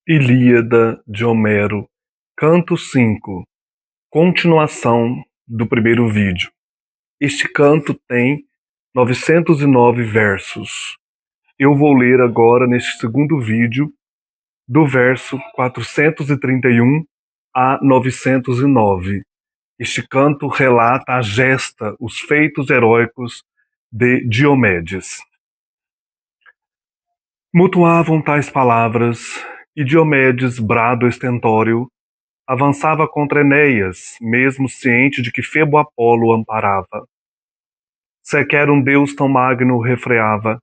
Ilíada de Homero, Canto 5, continuação do primeiro vídeo. Este canto tem 909 versos. Eu vou ler agora neste segundo vídeo, do verso 431 a 909. Este canto relata a gesta, os feitos heróicos de Diomedes. Mutuavam tais palavras, e Diomedes, brado estentório, avançava contra Enéas, mesmo ciente de que Febo Apolo o amparava. Sequer um deus tão magno o refreava,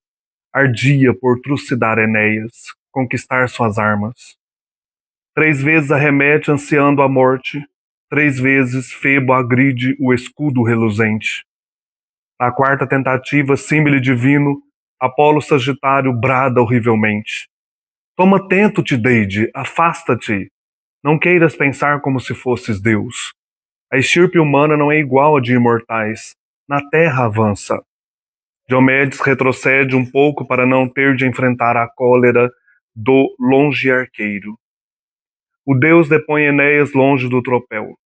ardia por trucidar Enéas, conquistar suas armas. 3 vezes arremete ansiando a morte, 3 vezes Febo agride o escudo reluzente. Na quarta tentativa, símile divino, Apolo Sagitário brada horrivelmente. Toma tento, Tideide, afasta-te. Não queiras pensar como se fosses Deus. A estirpe humana não é igual a de imortais. Na terra avança. Diomedes retrocede um pouco para não ter de enfrentar a cólera do longearqueiro. O deus depõe Enéas longe do tropel,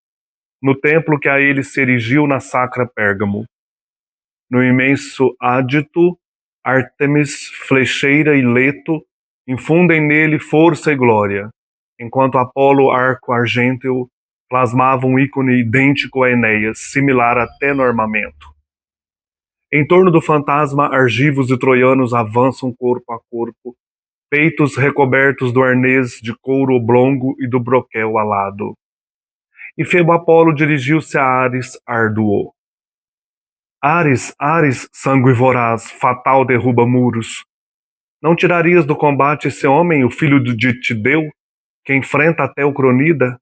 no templo que a ele se erigiu na sacra Pérgamo. No imenso ádito, Ártemis, flecheira e Leto infundem nele força e glória, enquanto Apolo arco argênteo plasmava um ícone idêntico a Enéas, similar até no armamento. Em torno do fantasma, argivos e troianos avançam corpo a corpo, peitos recobertos do arnês de couro oblongo e do broquel alado. E Febo Apolo dirigiu-se a Ares árduo. Ares, Ares, sangue voraz, fatal derruba muros. Não tirarias do combate esse homem, o filho de Tideu, que enfrenta até o Cronida?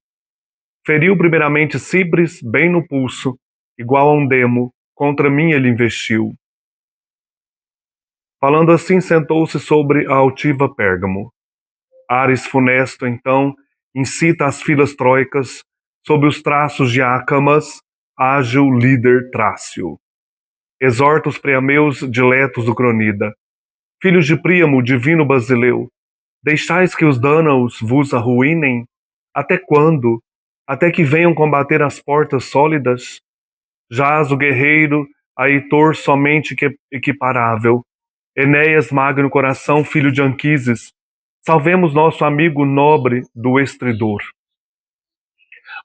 Feriu primeiramente Cibris bem no pulso, igual a um demo, contra mim ele investiu. Falando assim, sentou-se sobre a altiva Pérgamo. Ares funesto, então, incita as filas troicas, sob os traços de Acamas, ágil líder trácio. Exorta os preameus diletos do Cronida. Filhos de Príamo, divino Basileu, deixais que os dânaos vos arruinem? Até quando? Até que venham combater as portas sólidas? Jaz o guerreiro, a Heitor somente equiparável. Enéas, magno coração, filho de Anquises, salvemos nosso amigo nobre do estridor.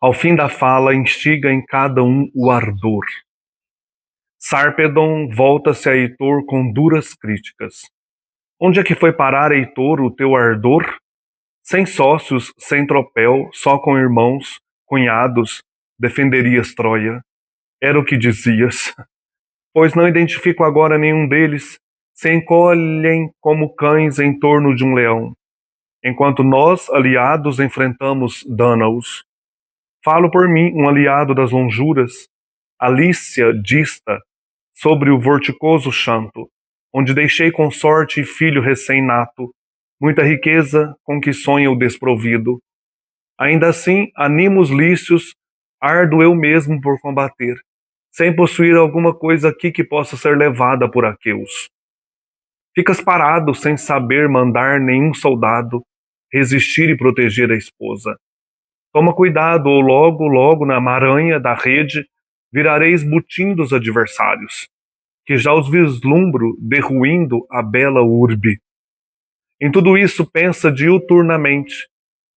Ao fim da fala, instiga em cada um o ardor. Sarpedon volta-se a Heitor com duras críticas. Onde é que foi parar, Heitor, o teu ardor? Sem sócios, sem tropel, só com irmãos, cunhados, defenderias Troia. Era o que dizias. Pois não identifico agora nenhum deles, se encolhem como cães em torno de um leão, enquanto nós, aliados, enfrentamos Dânaos. Falo por mim, um aliado das lonjuras, Alícia dista, sobre o vorticoso chanto, onde deixei consorte e filho recém-nato, muita riqueza com que sonha o desprovido. Ainda assim, animo os lícios, ardo eu mesmo por combater, sem possuir alguma coisa aqui que possa ser levada por aqueus. Ficas parado sem saber mandar nenhum soldado, resistir e proteger a esposa. Toma cuidado, ou logo, logo na maranha da rede, virareis butim dos adversários, que já os vislumbro derruindo a bela urbe. Em tudo isso pensa diuturnamente,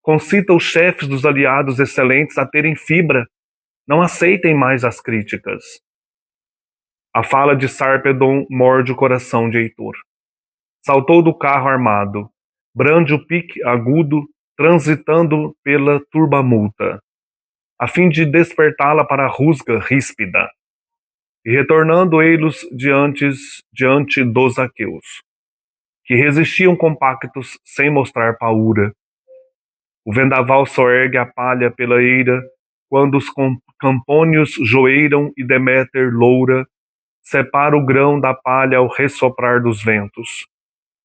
concita os chefes dos aliados excelentes a terem fibra, não aceitem mais as críticas. A fala de Sarpedon morde o coração de Heitor. Saltou do carro armado, brande o pique agudo, transitando pela turbamulta, a fim de despertá-la para a rusga ríspida, e retornando ei-los diante dos aqueus, que resistiam compactos sem mostrar paura. O vendaval soergue a palha pela eira, quando os campônios joeiram e Deméter loura separa o grão da palha ao ressoprar dos ventos.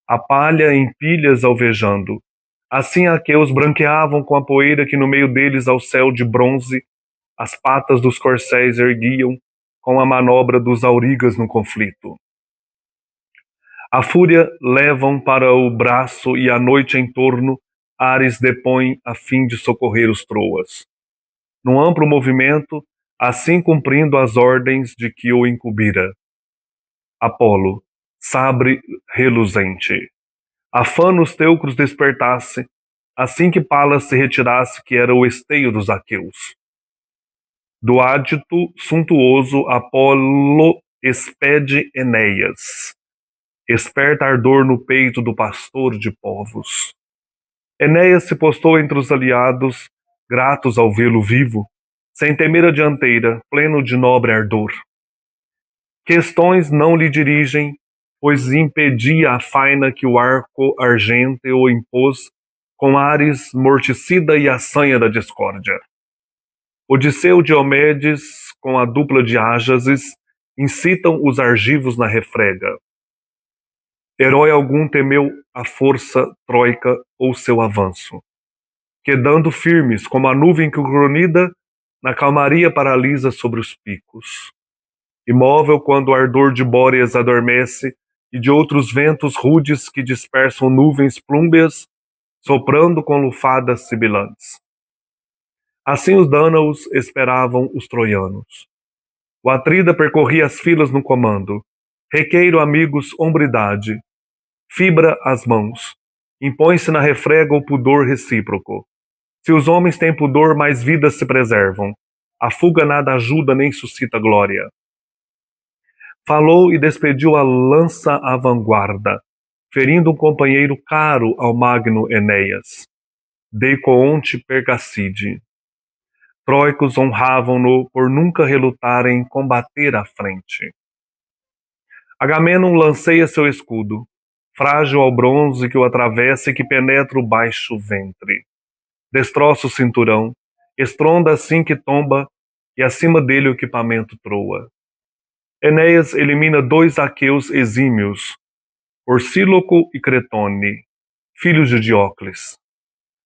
A palha em pilhas alvejando. Assim aqueus branqueavam com a poeira que no meio deles ao céu de bronze as patas dos corcéis erguiam com a manobra dos aurigas no conflito. A fúria levam para o braço e a noite em torno Ares depõe a fim de socorrer os Troas. Num amplo movimento, assim cumprindo as ordens de que o incumbira. Apolo, sabre reluzente. Afã os teucros despertasse, assim que Palas se retirasse, que era o esteio dos aqueus. Do ádito suntuoso Apolo expede Enéas, esperta ardor no peito do pastor de povos. Enéas se postou entre os aliados, gratos ao vê-lo vivo, sem temer a dianteira, pleno de nobre ardor. Questões não lhe dirigem, pois impedia a faina que o arco argênteo impôs, com Ares morticida e a sanha da discórdia. Odisseu e Diomedes, com a dupla de Ájases, incitam os argivos na refrega. Herói algum temeu a força troica ou seu avanço, quedando firmes como a nuvem que o cronida na calmaria paralisa sobre os picos. Imóvel quando o ardor de Bóreas adormece e de outros ventos rudes que dispersam nuvens plúmbeas, soprando com lufadas sibilantes. Assim os dânaos esperavam os troianos. O Atrida percorria as filas no comando. Requeiro, amigos, hombridade. Fibra as mãos. Impõe-se na refrega o pudor recíproco. Se os homens têm pudor, mais vidas se preservam. A fuga nada ajuda nem suscita glória. Falou e despediu a lança à vanguarda, ferindo um companheiro caro ao magno Enéas. Deicoonte Pergacide. Troicos honravam-no por nunca relutar em combater à frente. Agamenon lanceia seu escudo, frágil ao bronze que o atravessa e que penetra o baixo ventre. Destroça o cinturão, estronda assim que tomba, e acima dele o equipamento troa. Enéas elimina 2 aqueus exímios, Orcíloco e Cretone, filhos de Diocles.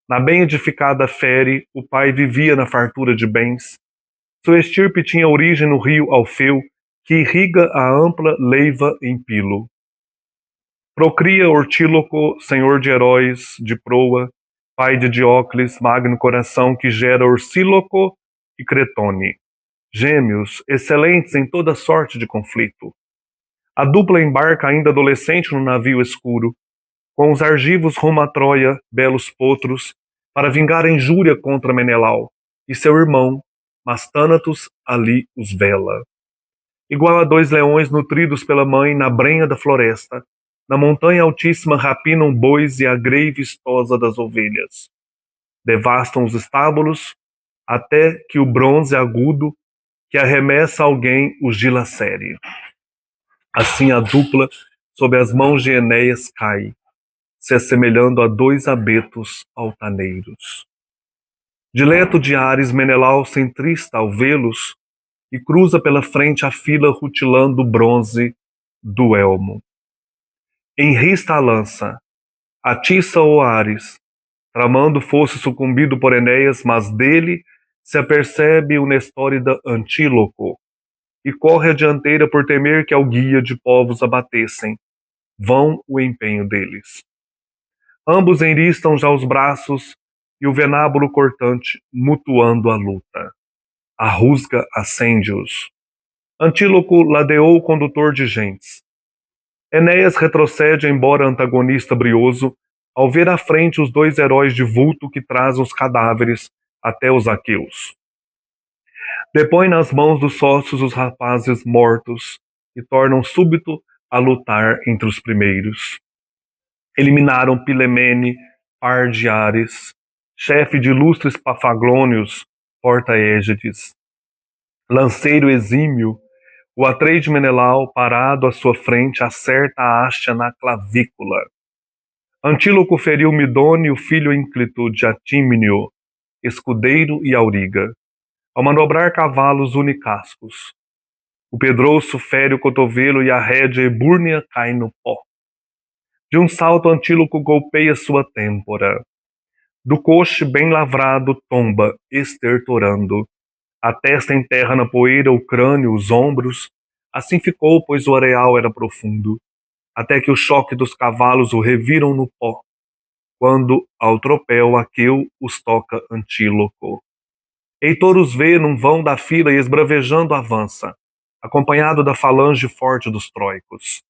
Na bem edificada Fere, o pai vivia na fartura de bens. Sua estirpe tinha origem no rio Alfeu, que irriga a ampla leiva em Pilo. Procria Ortíloco, senhor de heróis, de proa, pai de Diocles, magno coração, que gera Orcíloco e Cretone, gêmeos, excelentes em toda sorte de conflito. A dupla embarca ainda adolescente no navio escuro, com os argivos rumo a Troia, belos potros, para vingar a injúria contra Menelau, e seu irmão, mas Tânatos ali os vela. Igual a 2 leões nutridos pela mãe na brenha da floresta, na montanha altíssima rapinam bois e a grei vistosa das ovelhas. Devastam os estábulos, até que o bronze agudo que arremessa alguém os dilacere. Assim a dupla, sob as mãos de Enéas, cai, se assemelhando a 2 abetos altaneiros. Dileto de Ares, Menelau se entrista ao vê-los e cruza pela frente a fila rutilando o bronze do elmo. Enrista a lança, atiça o Ares, tramando fosse sucumbido por Enéas, mas dele se apercebe o Nestórida Antíloco, e corre à dianteira por temer que ao guia de povos abatessem. Vão o empenho deles. Ambos enristam já os braços e o venábulo cortante, mutuando a luta. A rusga acende-os. Antíloco ladeou o condutor de gentes. Enéas retrocede, embora antagonista brioso, ao ver à frente os 2 heróis de vulto que trazem os cadáveres até os aqueus. Depõe nas mãos dos sócios os rapazes mortos e tornam súbito a lutar entre os primeiros. Eliminaram Pilemene, par de Ares, chefe de ilustres Pafaglônios, porta-égides. Lanceiro exímio, o Atreide Menelau, parado à sua frente, acerta a haste na clavícula. Antíloco feriu Midônio, filho ínclito de Atímnio, escudeiro e auriga, ao manobrar cavalos unicascos. O pedrouço fere o cotovelo e a rédea ebúrnea cai no pó. De um salto, Antíloco golpeia sua têmpora. Do coxe bem lavrado tomba, estertorando. A testa enterra na poeira o crânio, os ombros. Assim ficou, pois o areal era profundo, até que o choque dos cavalos o reviram no pó. quando ao tropel Aqueu os toca Antíloco. Heitor os vê num vão da fila e esbravejando avança, acompanhado da falange forte dos troicos.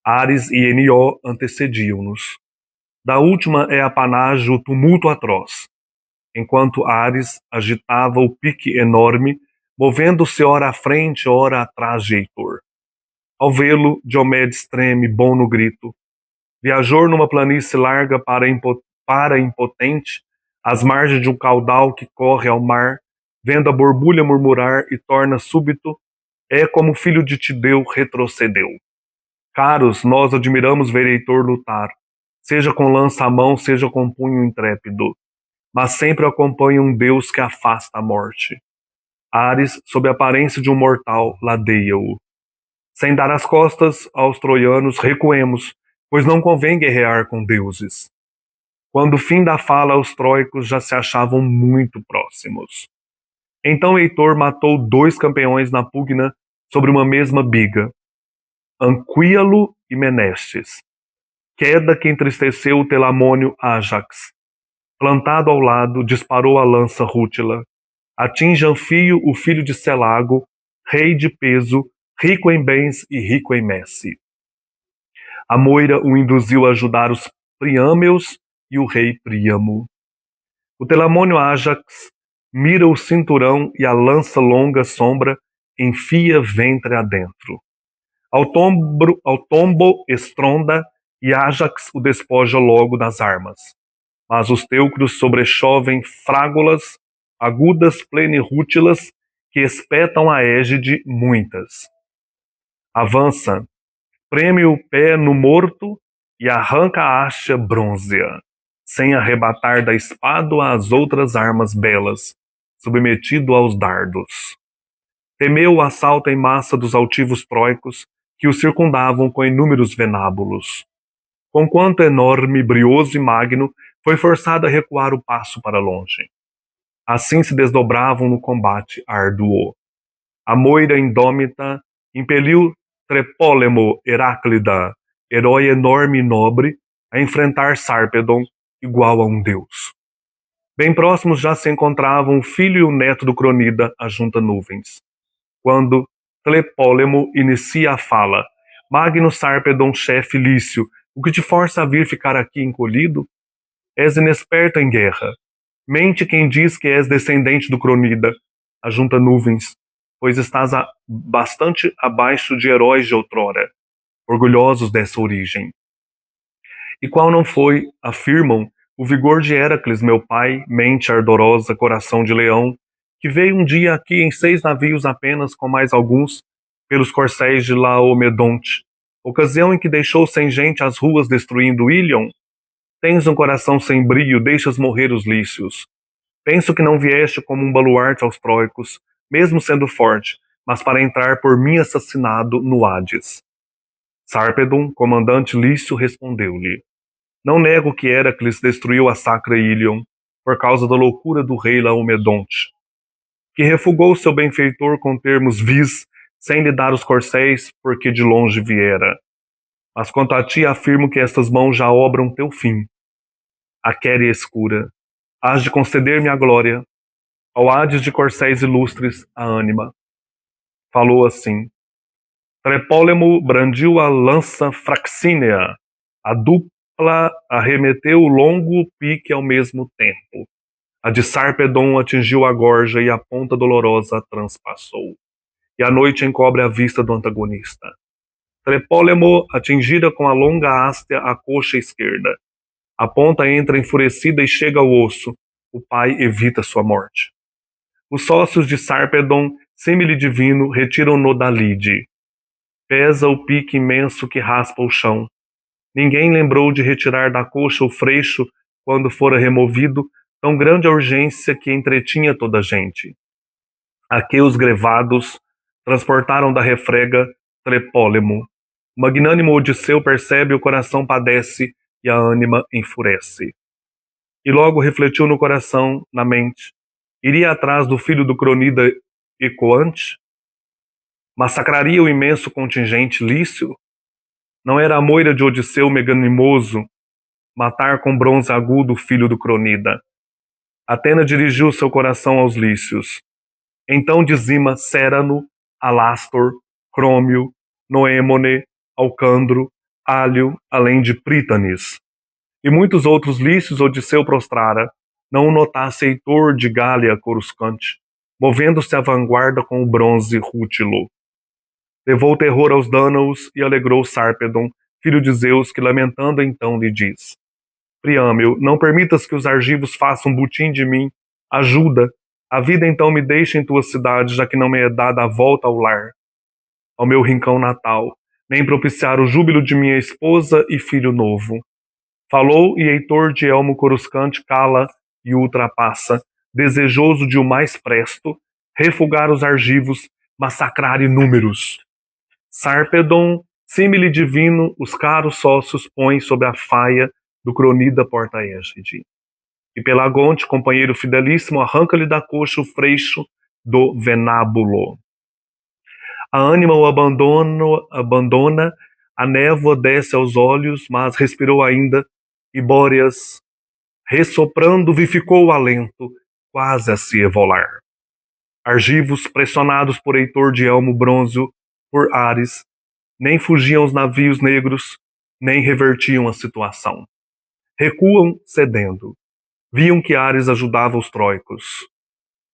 Ares e Enió antecediam-nos. Da última é apanágio o tumulto atroz, enquanto Ares agitava o pique enorme, movendo-se ora à frente, ora atrás de Heitor. Ao vê-lo, Diomedes treme, bom no grito. Viajor numa planície larga para impotente, às margens de um caudal que corre ao mar, vendo a borbulha murmurar e torna súbito, é como o filho de Tideu retrocedeu. Caros, nós admiramos ver Heitor lutar, seja com lança à mão, seja com punho intrépido, mas sempre acompanha um Deus que afasta a morte. Ares, sob a aparência de um mortal, ladeia-o. Sem dar as costas aos troianos, recuemos, pois não convém guerrear com deuses. Quando o fim da fala, os troicos já se achavam muito próximos. Então Heitor matou 2 campeões na pugna sobre uma mesma biga, Anquíalo e Menestes, queda que entristeceu o telamônio Ájax. Plantado ao lado, disparou a lança Rútila. Atinge Anfio, o filho de Selago, rei de peso, rico em bens e rico em messe. A Moira o induziu a ajudar os Priâmeos e o rei Príamo. O telamônio Ájax mira o cinturão e a lança longa sombra enfia ventre adentro. Ao tombo estronda e Ájax o despoja logo das armas. Mas os teucros sobrechovem frágulas, agudas plenirrútilas, que espetam a égide muitas. Avança, preme o pé no morto e arranca a haste brônzea, sem arrebatar da espada as outras armas belas, submetido aos dardos. Temeu o assalto em massa dos altivos troicos, que o circundavam com inúmeros venábulos. Conquanto enorme, brioso e magno, foi forçado a recuar o passo para longe. Assim se desdobravam no combate árduo. A Moira indômita impeliu Trepólemo Heráclida, herói enorme e nobre, a enfrentar Sárpedon, igual a um deus. Bem próximos já se encontravam o filho e o neto do Cronida, a junta nuvens. Quando Tlepólemo inicia a fala: Magno Sárpedon, chefe Lício, o que te força a vir ficar aqui encolhido? És inexperto em guerra. Mente quem diz que és descendente do Cronida, a junta nuvens, pois estás bastante abaixo de heróis de outrora, orgulhosos dessa origem. E qual não foi, afirmam, o vigor de Héracles, meu pai, mente ardorosa, coração de leão, que veio um dia aqui em 6 navios apenas, com mais alguns, pelos corcéis de Laomedonte, ocasião em que deixou sem gente as ruas destruindo Ilion? Tens um coração sem brio, deixas morrer os lícios. Penso que não vieste como um baluarte aos troicos, mesmo sendo forte, mas para entrar por mim assassinado no Hades. Sárpedon, comandante Lício, respondeu-lhe: Não nego que Héracles destruiu a sacra Ilion, por causa da loucura do rei Laomedonte, que refugou seu benfeitor com termos vis, sem lhe dar os corcéis, porque de longe viera. Mas quanto a ti, afirmo que estas mãos já obram teu fim. A quere escura, hás de conceder-me a glória, ao Hades de corcéis ilustres, a ânima. Falou assim. Trepólemo brandiu a lança fraxínea, a dupla arremeteu o longo pique ao mesmo tempo. A de Sarpedon atingiu a gorja e a ponta dolorosa a transpassou. E a noite encobre a vista do antagonista. Trepólemo atingida com a longa haste a coxa esquerda. A ponta entra enfurecida e chega ao osso. O pai evita sua morte. Os sócios de Sarpedon, símile divino, retiram-no da lide. Pesa o pique imenso que raspa o chão. Ninguém lembrou de retirar da coxa o freixo quando fora removido, tão grande a urgência que entretinha toda a gente. Aqueus grevados transportaram da refrega Trepólemo. O magnânimo Odisseu percebe, o coração padece e a ânima enfurece. E logo refletiu no coração, na mente. Iria atrás do filho do Cronida ecoante? Massacraria o imenso contingente Lício? Não era a Moira de Odisseu meganimoso, matar com bronze agudo o filho do Cronida. Atena dirigiu seu coração aos lícios. Então dizima Cérano, Alastor, Crômio, Noêmone, Alcandro, Álio, além de Prítanes. E muitos outros lícios Odisseu prostrara, não o notasse Heitor de Gália Coruscante, movendo-se à vanguarda com o bronze rútilo. Levou terror aos Dânaos e alegrou Sárpedon, filho de Zeus, que lamentando então lhe diz: Priâmio, não permitas que os argivos façam butim de mim. Ajuda, a vida então me deixa em tua cidade, já que não me é dada a volta ao lar, ao meu rincão natal, nem propiciar o júbilo de minha esposa e filho novo. Falou, e Heitor de Elmo Coruscante cala e o ultrapassa, desejoso de o mais presto, refugar os argivos, massacrar inúmeros. Sárpedon, símile divino, os caros sócios põe sob a faia do Cronida porta-égide. E Pelagonte, companheiro fidelíssimo, arranca-lhe da coxa o freixo do venábulo. A ânima o abandona, a névoa desce aos olhos, mas respirou ainda, e Bóreas, ressoprando, vivificou o alento, quase a se evolar. Argivos, pressionados por Heitor de Elmo Brônzio, por Ares, nem fugiam os navios negros, nem revertiam a situação. Recuam cedendo. Viam que Ares ajudava os troicos.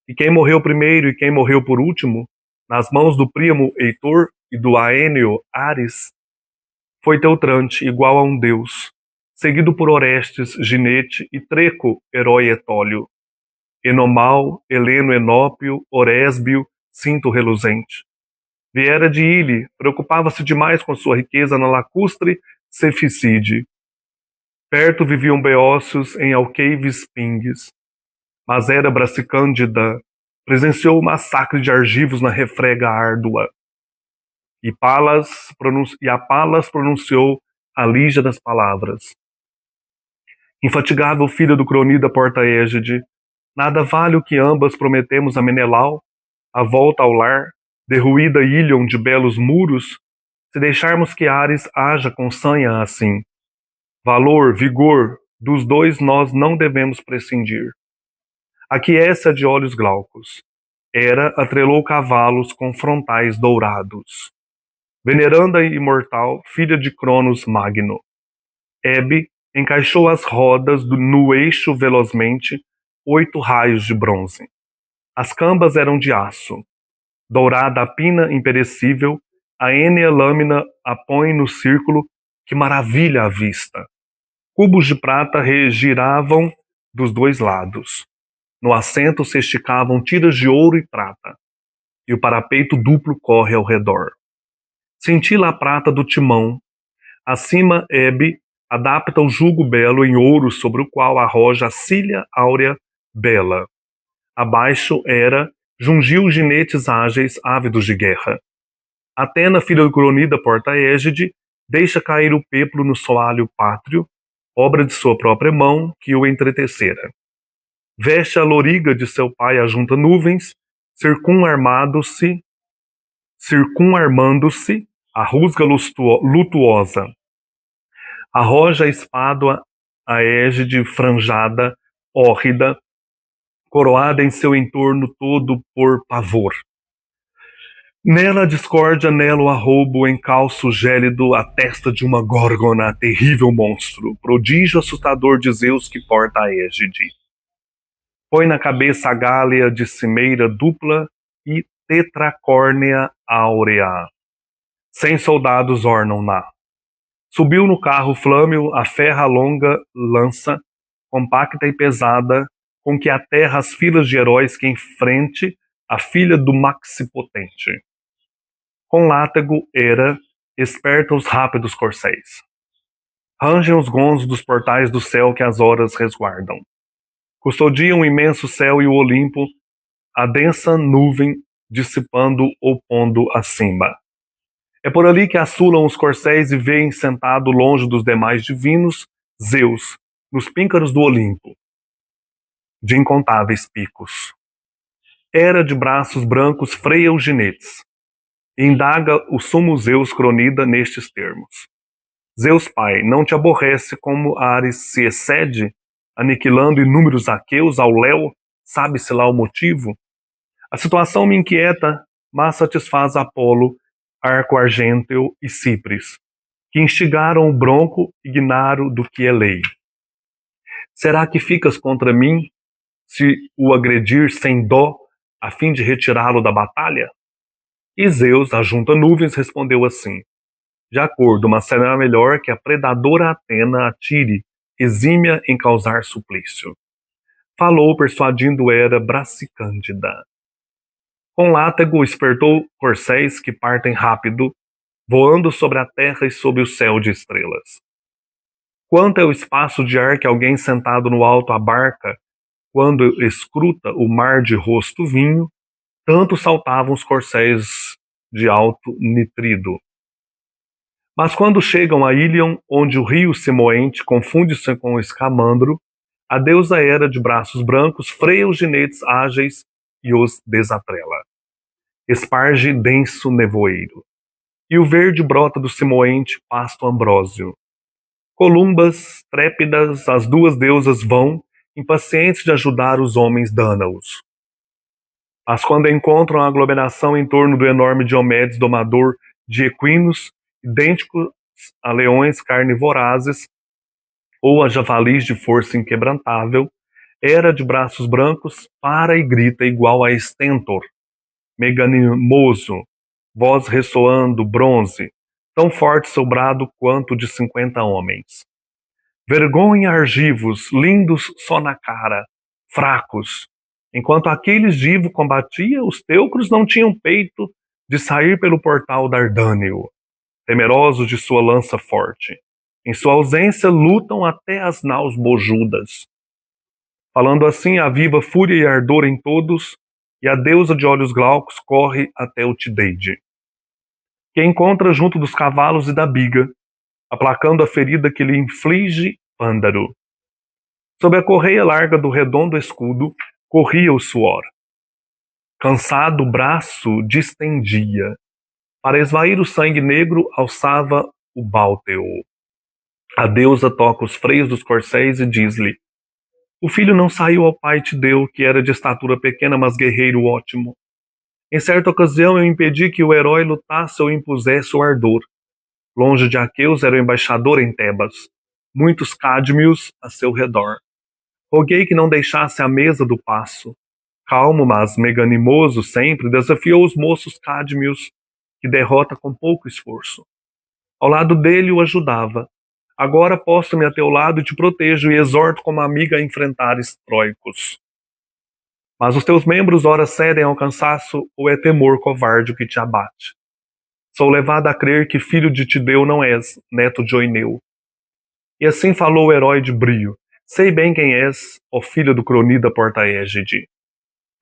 E quem morreu primeiro e quem morreu por último, nas mãos do primo Heitor e do Aêneo Ares, foi Teutrante, igual a um deus, seguido por Orestes, Ginete, e Treco, herói etólio. Enomal, Heleno Enópio, Orésbio, cinto reluzente. Viera de Ile, preocupava-se demais com sua riqueza na lacustre Ceficide. Perto viviam beócios em alqueives pingues. Mas era Bracicândida, presenciou o massacre de argivos na refrega árdua. E a Palas pronunciou a Lígia das palavras. Infatigável filha do Cronida porta-égide, nada vale o que ambas prometemos a Menelau, a volta ao lar, derruída Ílion de belos muros, se deixarmos que Ares haja com sanha assim. Valor, vigor, dos dois nós não devemos prescindir. Aquiesça de olhos glaucos. Hera atrelou cavalos com frontais dourados. Veneranda a imortal, filha de Cronos Magno. Hebe encaixou as rodas no eixo velozmente, 8 raios de bronze. As cambas eram de aço. Dourada a pina imperecível, a ênea lâmina a põe no círculo, que maravilha a vista. Cubos de prata regiravam dos dois lados. No assento se esticavam tiras de ouro e prata, e o parapeito duplo corre ao redor. Cintila a prata do timão. Acima, Hebe adapta o jugo belo em ouro sobre o qual arroja a cilha áurea bela. Abaixo, Hera jungiu ginetes ágeis, ávidos de guerra. Atena, filha do Cronida porta-égide, deixa cair o peplo no soalho pátrio, obra de sua própria mão, que o entretecera. Veste a loriga de seu pai a junta nuvens, circunarmando-se, a rusga lutuosa. Arroja a espada a égide franjada, hórrida, coroada em seu entorno todo por pavor. Nela a discórdia, nela o arroubo, encalço gélido a testa de uma górgona, terrível monstro, prodígio assustador de Zeus que porta a égide. Põe na cabeça a gália de cimeira dupla e tetracórnea áurea. 100 soldados ornam-na. Subiu no carro flâmeo a ferra longa lança, compacta e pesada, com que aterra as filas de heróis que enfrente a filha do Maxipotente. Com látego, Hera esperta os rápidos corcéis. Rangem os gons dos portais do céu que as horas resguardam. Custodiam o imenso céu e o Olimpo, a densa nuvem dissipando ou pondo acima. É por ali que assulam os corcéis e veem sentado longe dos demais divinos Zeus, nos píncaros do Olimpo, de incontáveis picos. Hera de braços brancos freia os ginetes, e indaga o sumo Zeus Cronida nestes termos. Zeus pai, não te aborrece como Ares se excede, aniquilando inúmeros aqueus ao léu? Sabe-se lá o motivo? A situação me inquieta, mas satisfaz Apolo, Arco Argênteo e Cipres, que instigaram o Bronco ignaro do que é lei. Será que ficas contra mim, se o agredir sem dó, a fim de retirá-lo da batalha? E Zeus, ajunta nuvens, respondeu assim: de acordo, mas será melhor que a predadora Atena atire, exímia em causar suplício. Falou, persuadindo Hera Bracicândida. Com látego espertou corcéis que partem rápido, voando sobre a terra e sob o céu de estrelas. Quanto é o espaço de ar que alguém sentado no alto abarca, quando escruta o mar de rosto vinho, tanto saltavam os corcéis de alto nitrido. Mas quando chegam a Ílion, onde o rio Simoente confunde-se com o Escamandro, a deusa Hera de braços brancos freia os ginetes ágeis e os desatrela. Esparge denso nevoeiro. E o verde brota do Simoente pasto ambrósio. Columbas trépidas as duas deusas vão, impacientes de ajudar os homens dânaos. Mas quando encontram a aglomeração em torno do enorme Diomedes domador de equinos, idênticos a leões carnivorazes ou a javalis de força inquebrantável, Hera de braços brancos para e grita igual a Stentor, meganimoso, voz ressoando bronze, tão forte seu brado quanto de 50 homens. Vergonha argivos, lindos só na cara, fracos. Enquanto aqueles de Ivo combatia, os teucros não tinham peito de sair pelo portal Dardâneo, temerosos de sua lança forte. Em sua ausência, lutam até as naus bojudas. Falando assim, aviva fúria e ardor em todos, e a deusa de olhos glaucos corre até o Tideide, que encontra junto dos cavalos e da biga, aplacando a ferida que lhe inflige Pândaro. Sob a correia larga do redondo escudo, corria o suor. Cansado, o braço distendia. Para esvair o sangue negro, alçava o bálteo. A deusa toca os freios dos corcéis e diz-lhe: o filho não saiu ao pai te deu, que era de estatura pequena, mas guerreiro ótimo. Em certa ocasião eu impedi que o herói lutasse ou impusesse o ardor. Longe de Aqueus era o embaixador em Tebas, muitos cádmios a seu redor. Roguei que não deixasse a mesa do passo. Calmo, mas meganimoso sempre, desafiou os moços cádmios, que derrota com pouco esforço. Ao lado dele o ajudava. Agora posto-me a teu lado e te protejo e exorto como amiga a enfrentares troicos. Mas os teus membros ora cedem ao cansaço ou é temor covarde o que te abate. Sou levado a crer que filho de Tideu não és, neto de Oineu. E assim falou o herói de brio. Sei bem quem és, ó filho do cronida porta-égide.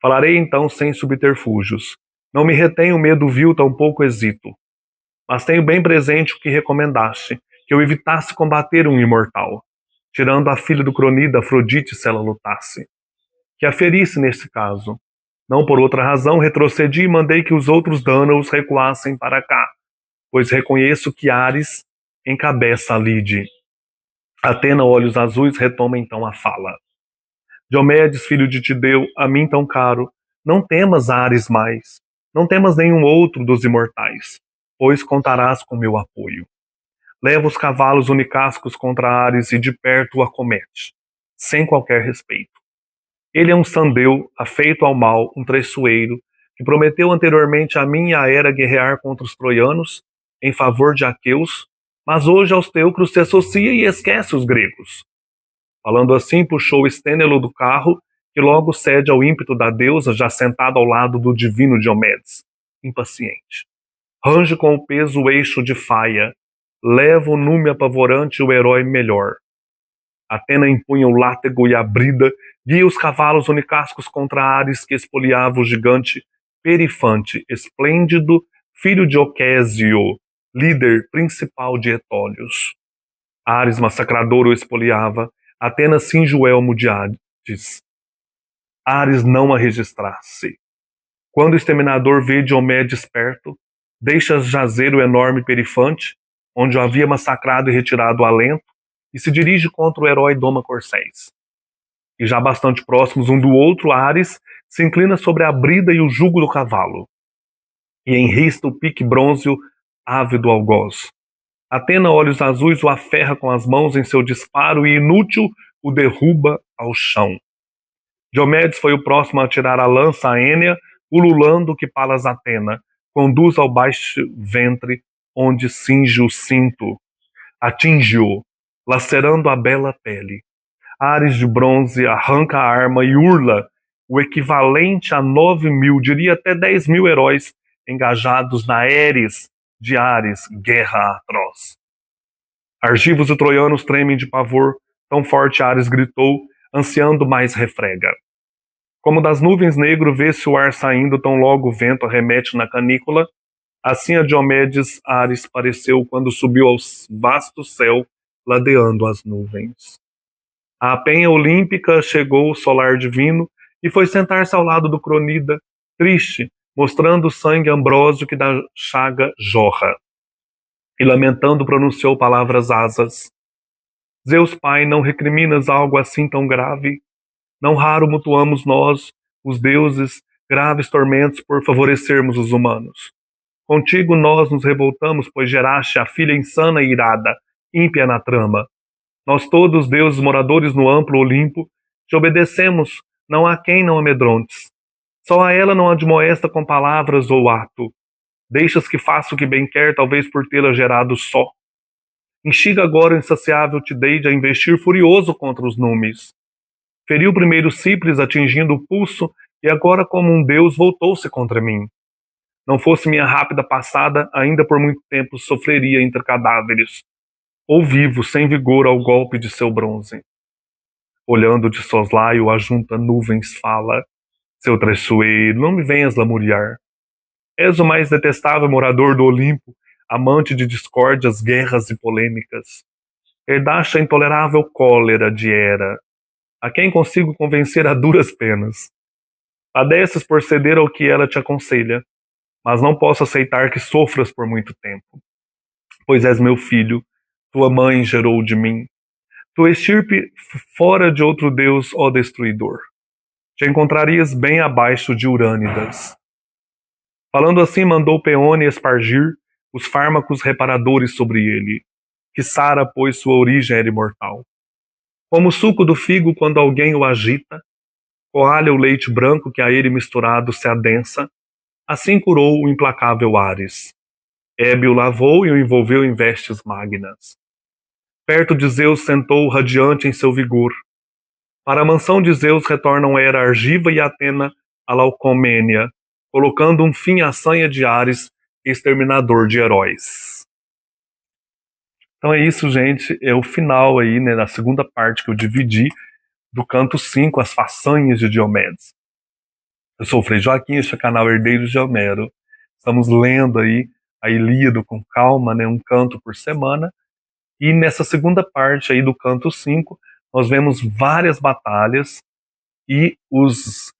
Falarei então sem subterfúgios. Não me retenho medo vil, tampouco hesito. Mas tenho bem presente o que recomendaste, que eu evitasse combater um imortal, tirando a filha do cronida Afrodite se ela lutasse. Que a ferisse nesse caso. Não por outra razão retrocedi e mandei que os outros dânaos recuassem para cá, pois reconheço que Ares encabeça a lide. Atena, olhos azuis, retoma então a fala. Diomedes, filho de Tideu, a mim tão caro, não temas Ares mais, não temas nenhum outro dos imortais, pois contarás com meu apoio. Leva os cavalos unicascos contra Ares e de perto o acomete, sem qualquer respeito. Ele é um sandeu, afeito ao mal, um traiçoeiro, que prometeu anteriormente a mim e a Hera guerrear contra os troianos, em favor de Aqueus, mas hoje aos teucros se associa e esquece os gregos. Falando assim, puxou Estênelo do carro, que logo cede ao ímpeto da deusa, já sentada ao lado do divino Diomedes, impaciente. Range com o peso o eixo de faia, leva o nume apavorante o herói melhor. Atena empunha o látego e a brida, guia os cavalos unicascos contra Ares, que espoliava o gigante Perifante, esplêndido, filho de Oquésio, líder principal de Etólios. Ares massacrador o espoliava, Atena cinge o elmo de Hades. Ares não a registrasse. Quando o exterminador vê Diomedes perto, deixa jazer o enorme Perifante, onde o havia massacrado e retirado o alento, e se dirige contra o herói Doma Corcéis. E já bastante próximos um do outro, Ares se inclina sobre a brida e o jugo do cavalo, e enrista o pique brônzeo ávido algoz. Atena, olhos azuis, o aferra com as mãos em seu disparo e, inútil, o derruba ao chão. Diomedes foi o próximo a atirar a lança a Ênea, ululando que Palas Atena conduz ao baixo ventre, onde cinge o cinto. Atinge-o, lacerando a bela pele. Ares de bronze arranca a arma e urla o equivalente a 9.000, diria até 10.000 heróis engajados na Eres de Ares, guerra atroz. Argivos e troianos tremem de pavor, tão forte Ares gritou, ansiando mais refrega. Como das nuvens negro vê-se o ar saindo, tão logo o vento arremete na canícula, assim a Diomedes Ares pareceu quando subiu ao vasto céu, ladeando as nuvens. À penha olímpica chegou o solar divino e foi sentar-se ao lado do Cronida, triste, mostrando o sangue ambrósio que da chaga jorra. E lamentando pronunciou palavras asas. Zeus Pai, não recriminas algo assim tão grave? Não raro mutuamos nós, os deuses, graves tormentos por favorecermos os humanos. Contigo nós nos revoltamos, pois geraste a filha insana e irada, ímpia na trama. Nós todos, deuses moradores no amplo Olimpo, te obedecemos, não há quem não amedrontes. Só a ela não admoesta com palavras ou ato. Deixas que faça o que bem quer, talvez por tê-la gerado só. Instiga agora o insaciável Tideide a investir furioso contra os númenes. Feriu primeiro Cipres, atingindo o pulso, e agora, como um deus, voltou-se contra mim. Não fosse minha rápida passada, ainda por muito tempo sofreria entre cadáveres, ou vivo, sem vigor ao golpe de seu bronze. Olhando de soslaio, a junta nuvens fala, seu traiçoeiro, não me venhas lamuriar. És o mais detestável morador do Olimpo, amante de discórdias, guerras e polêmicas. Herdaste a intolerável cólera de Hera, a quem consigo convencer a duras penas. Padeces por ceder ao que ela te aconselha, mas não posso aceitar que sofras por muito tempo. Pois és meu filho, tua mãe gerou de mim. Tua estirpe fora de outro deus, ó destruidor. Te encontrarias bem abaixo de Urânidas. Falando assim, mandou Peone espargir os fármacos reparadores sobre ele, que Sara, pois sua origem era imortal. Como o suco do figo quando alguém o agita, coalha o leite branco que a ele misturado se adensa, assim curou o implacável Ares. Ébio lavou e o envolveu em vestes magnas. Perto de Zeus sentou radiante em seu vigor. Para a mansão de Zeus retornam Hera Argiva e Atena a Laucomênia, colocando um fim à sanha de Ares, exterminador de heróis. Então é isso, gente. É o final aí, né, da segunda parte que eu dividi do canto 5, as façanhas de Diomedes. Eu sou o Frei Joaquim, este é o canal Herdeiros de Homero. Estamos lendo aí a Ilíada com calma, né, um canto por semana. E nessa segunda parte aí do canto 5, nós vemos várias batalhas e os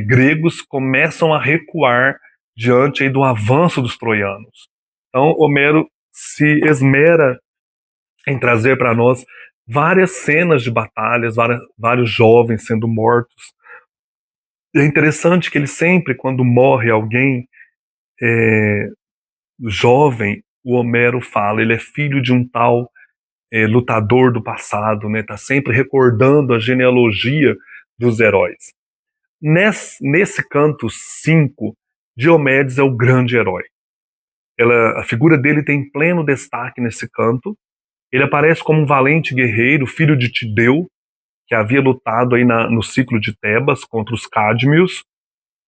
gregos começam a recuar diante aí do avanço dos troianos. Então, Homero se esmera em trazer para nós várias cenas de batalhas, vários jovens sendo mortos. E é interessante que ele sempre, quando morre alguém jovem, o Homero fala, ele é filho de um tal lutador do passado, né? Tá sempre recordando a genealogia dos heróis. Nesse canto 5, Diomedes é o grande herói. A figura dele tem pleno destaque nesse canto. Ele aparece como um valente guerreiro, filho de Tideu, que havia lutado aí no ciclo de Tebas contra os Cádmios,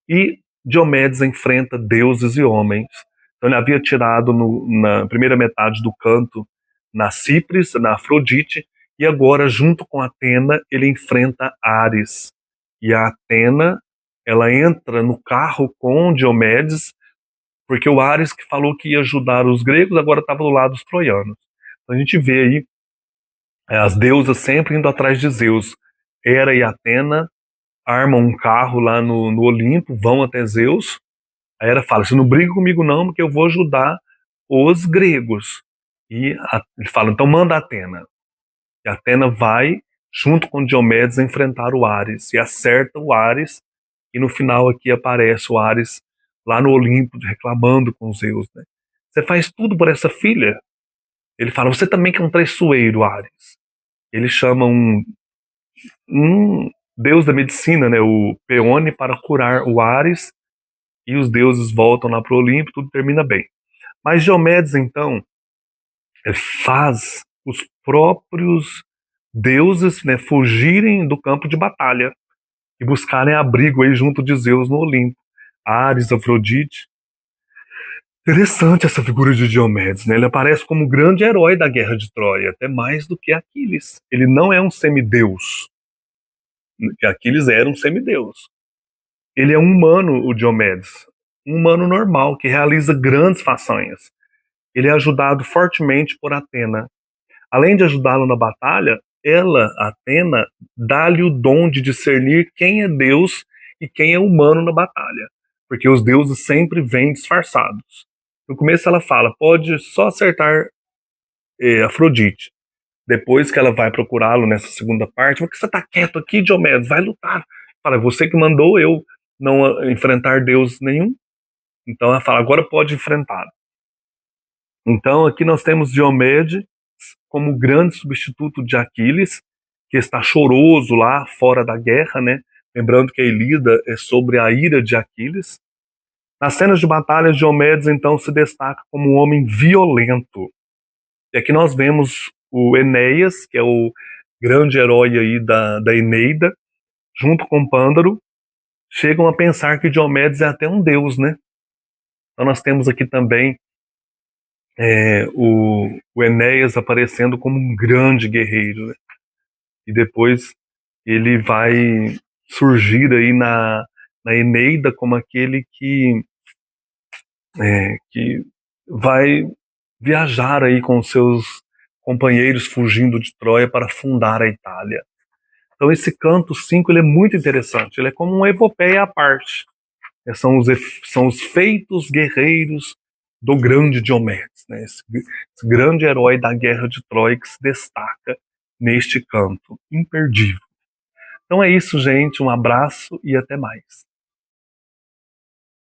e Diomedes enfrenta deuses e homens. Então ele havia tirado na primeira metade do canto na Cipres, na Afrodite, e agora, junto com Atena, ele enfrenta Ares. E a Atena, ela entra no carro com Diomedes, porque o Ares, que falou que ia ajudar os gregos, agora estava do lado dos troianos. Então a gente vê aí as deusas sempre indo atrás de Zeus. Hera e Atena armam um carro lá no Olimpo, vão até Zeus. A Hera fala, você não briga comigo não, porque eu vou ajudar os gregos. Ele fala, então manda Atena. E Atena vai, junto com Diomedes, enfrentar o Ares, e acerta o Ares, e no final aqui aparece o Ares lá no Olimpo, reclamando com Zeus, né? Você faz tudo por essa filha? Ele fala, você também que é um traiçoeiro, Ares. Ele chama um deus da medicina, né, o Peone, para curar o Ares, e os deuses voltam lá para o Olimpo, tudo termina bem. Mas Diomedes, então, faz os próprios deuses, né, fugirem do campo de batalha e buscarem abrigo aí junto de Zeus no Olimpo. Ares, Afrodite. Interessante essa figura de Diomedes, né? Ele aparece como o grande herói da guerra de Troia, até mais do que Aquiles. Ele não é um semideus, que Aquiles era um semideus. Ele é um humano, o Diomedes, um humano normal que realiza grandes façanhas. Ele é ajudado fortemente por Atena. Além de ajudá-lo na batalha, ela, Atena, dá-lhe o dom de discernir quem é Deus e quem é humano na batalha, porque os deuses sempre vêm disfarçados. No começo ela fala, pode só acertar Afrodite. Depois que ela vai procurá-lo nessa segunda parte, por que você está quieto aqui, Diomedes? Vai lutar. Fala, você que mandou eu não enfrentar Deus nenhum. Então ela fala, agora pode enfrentar. Então aqui nós temos Diomedes como grande substituto de Aquiles, que está choroso lá fora da guerra, né? Lembrando que a Ilíada é sobre a ira de Aquiles. Nas cenas de batalha, Diomedes então se destaca como um homem violento. E aqui nós vemos o Enéas, que é o grande herói aí da Eneida, junto com Pândaro, chegam a pensar que Diomedes é até um deus, né? Então nós temos aqui também o Enéas aparecendo como um grande guerreiro, né? E depois ele vai surgir aí na Eneida como aquele que vai viajar aí com seus companheiros fugindo de Troia para fundar a Itália. Então esse canto 5 ele é muito interessante, ele é como uma epopeia à parte. São os feitos guerreiros do grande Diomedes, né? Esse grande herói da guerra de Troia que se destaca neste canto imperdível. Então é isso, gente. Um abraço e até mais.